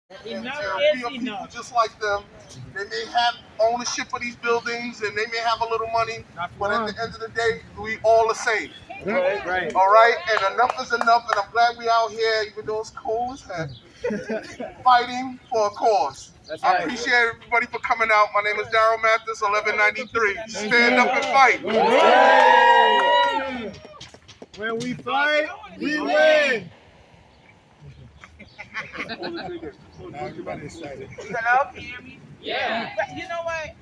And Enough we is are people enough. just like them. They may have ownership of these buildings and they may have a little money, That's but at the one. end of the day, we all the same. Right. All right, and enough is enough, and I'm glad we out here, even though it's cold as heck, fighting for a cause. That's I right. appreciate everybody for coming out. My name is Daryl Mathis, 1193. Thank Stand up you. and fight. Hooray! When we fight, we win. Now everybody excited. Hello, can you hear me? Yeah. But you know what?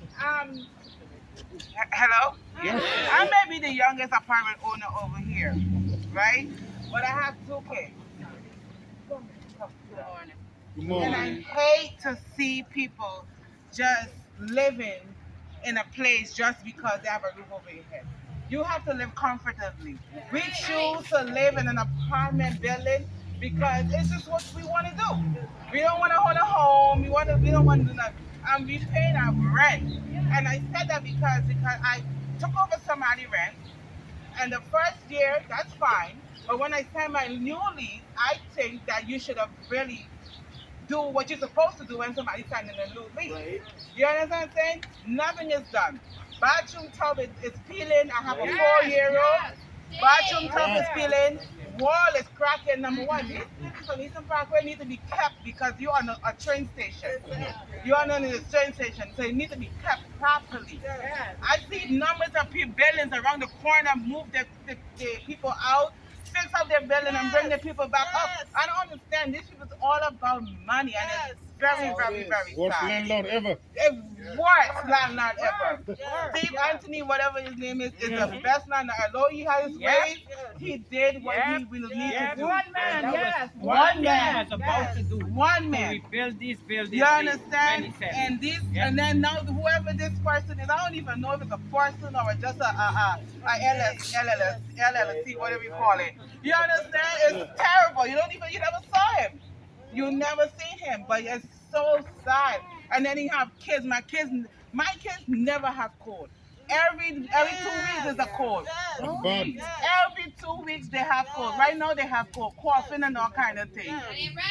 Hello? Yes. I may be the youngest apartment owner over here, right? But I have two kids. Good morning. Good And I morning. hate to see people just living in a place just because they have a roof over your head. You have to live comfortably. We choose to live in an apartment building because it's just what we want to do. We don't want to own a home. We don't want to do nothing. And we paying our rent. And I said that because I took over somebody's rent. And the first year, that's fine. But when I signed my new lease, I think that you should have really do what you're supposed to do when somebody's signing a new lease. Right. You understand what I'm saying? Nothing is done. Bathroom tub is peeling. I have a 4-year-old. Bathroom tub is peeling. Wall is cracking. Number one, these things on Eastern Parkway need to be kept because you're on a train station. You're on a train station, so it needs to be kept properly. I see numbers of buildings around the corner move the people out, fix up their building and bring the people back up. I don't understand. This is all about money, and it's very, very, very Worst sad. landlord ever. It's worst landlord ever. Steve Anthony, whatever his name is the best landlord. Although he had his ways, he did what he will need to do. One man, One man. was about to do. One To man. rebuild these buildings. You understand? 27. And this, and then now whoever this person is, I don't even know if it's a person or just LLC, whatever you call it. You understand? It's terrible. You never saw him. You never seen him, but it's so sad. And then he have kids. My kids never have cold. Every 2 weeks is a cold. Fun. Every 2 weeks they have cold. Right now they have cold, coughing and all kind of things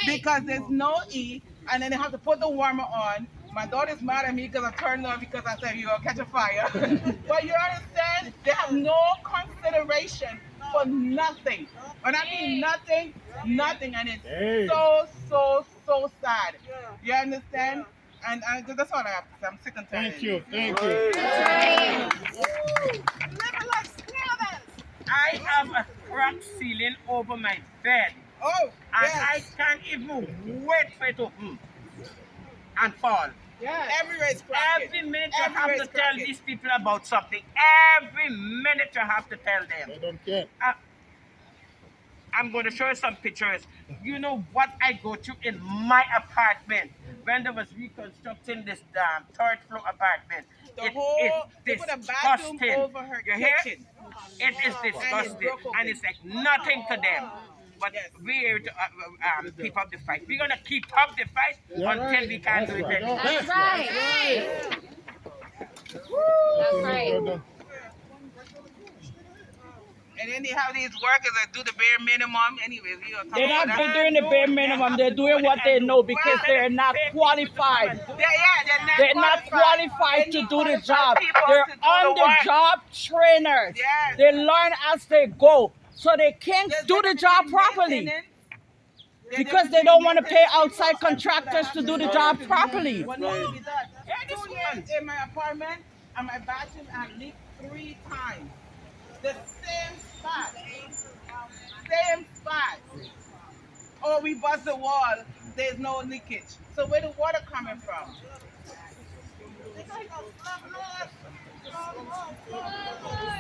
because there's no E, and then they have to put the warmer on. My daughter's mad at me because I turned on because I said you're gonna catch a fire. But you understand? They have no consideration for nothing. When I mean nothing, nothing, and it's Hey. so sad. You understand? And that's all I have to say. I'm sick and tired. Thank you. Thank you. I have a cracked ceiling over my bed. Oh, And yes. I can't even wait for it to open and fall. Yes. Everywhere is cracking. Every minute you have Everywhere to is tell cracking. these people about something. Every minute you have to tell them. I don't care. I'm going to show you some pictures. You know what I go through in my apartment when there was reconstructing this third floor apartment. They put a bathroom disgusting. over her You hear? kitchen. It is disgusting, broke open. and it's like nothing to them. But Yes. we're here to keep up the fight. We're gonna keep up the fight until we can't do it anymore. That's Right. That's right. And then they have these workers that do the bare minimum. Anyways, we don't talk They're not about that. doing the bare minimum. They're doing what they know because they're not qualified. They're Not qualified to do the job. People They're to do on the the work. job trainers. Yes. They learn as they go, so they can't There's do the difference job between properly maintenance- there's because difference they don't between want to pay maintenance outside people and contractors people to do that the have job to properly. What needs to be done? Yeah, this 2 one. years in my apartment and my bathroom I leaked 3 times. The same spot. Same spot. Oh, we bust the wall. There's no leakage. So where the water coming from?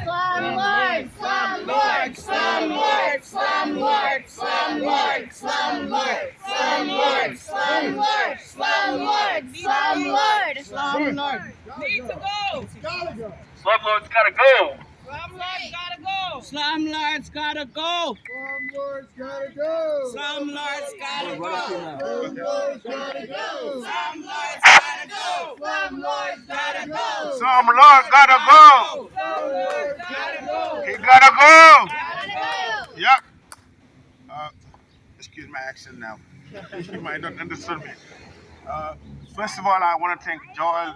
Slumlord, slumlord, slumlord, slumlord, slumlord, slumlord, slumlord, slumlord, slumlord, slumlord, slumlord. Need to go. Slumlord's gotta go. Slumlord gotta go. Slumlords gotta go. Slumlords gotta go. Slumlords gotta go. Slumlords gotta go. Slumlords gotta go. Slumlord gotta go. Some Lord gotta go. Slumlord gotta go. He gotta go. Gotta go. Yep. Excuse my accent now. You might not understand me. First of all, I want to thank Joel.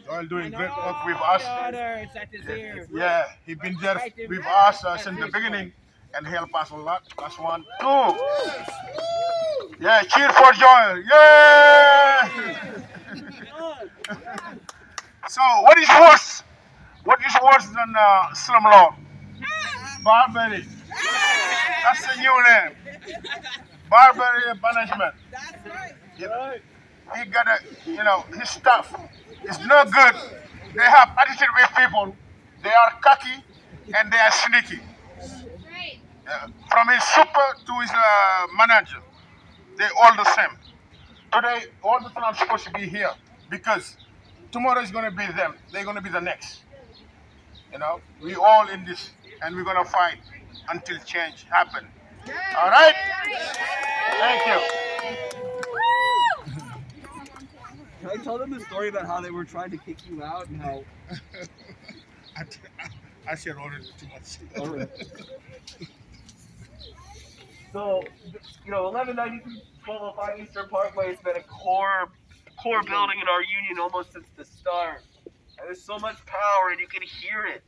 Joel doing great work with us. Others that is here. Yeah, he been there with us since the beginning and help us a lot. That's one. Two. Yeah, cheer for Joel. Yeah. So, what is worse? What is worse than slumlord? Barbary. That's the new name. Barbary punishment. That's right. He got his stuff is no good. They have attitude with people. They are cocky and they are sneaky. From his super to his manager, they all the same. Today, all the time supposed to be here because tomorrow is going to be them. They're going to be the next. We all in this, and we're going to fight until change happen. All right? Thank you. Can I tell them the story about how they were trying to kick you out and how? I said already too much. All right. So, 1193 1205 Eastern Parkway has been a core building in our union almost since the start. And there's so much power, and you can hear it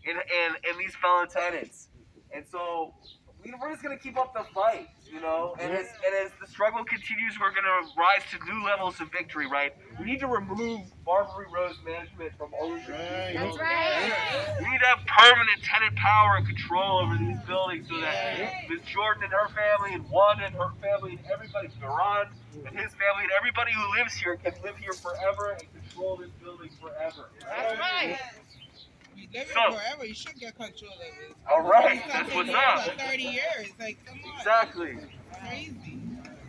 in these fellow tenants. And so we're just gonna keep up the fight, And as the struggle continues, we're gonna rise to new levels of victory. Right? We need to remove Barbary Rose management from ownership. That's right. We need to have permanent tenant power and control over these buildings so that Ms. Jordan and her family, and Juan and her family, and everybody, Duran and his family, and everybody who lives here can live here forever and control this building forever. That's right. You live it forever, you should get control of it. All right, that's what's up. For 30 years, like, come on. Exactly. Crazy.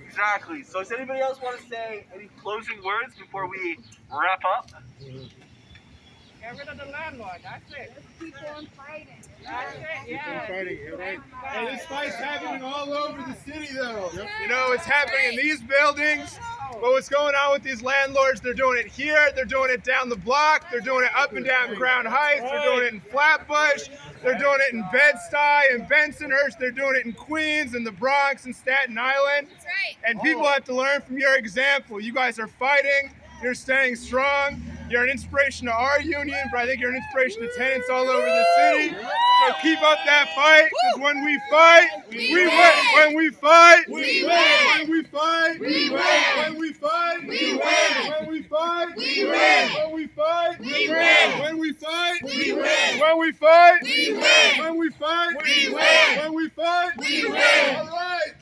Exactly. So does anybody else want to say any closing words before we wrap up? Get rid of the landlord. That's it. Let's keep on fighting. That's it. Yeah. Fighting, right? And this fight's happening all over the city, though. It's happening in these buildings. But what's going on with these landlords? They're doing it here. They're doing it down the block. They're doing it up and down Crown Heights. They're doing it in Flatbush. They're doing it in Bed-Stuy and Bensonhurst. They're doing it in Queens and the Bronx and Staten Island. That's right. And people have to learn from your example. You guys are fighting. You're staying strong. You're an inspiration to our union, but I think you're an inspiration to tenants all over the city. So keep up that fight, because when we fight, we win. When we fight, we win. When we fight, we win. When we fight, we win. When we fight, we win. When we fight, we win. When we fight, we win. When we fight, we win. When we fight, we win. When we fight, we win. All right.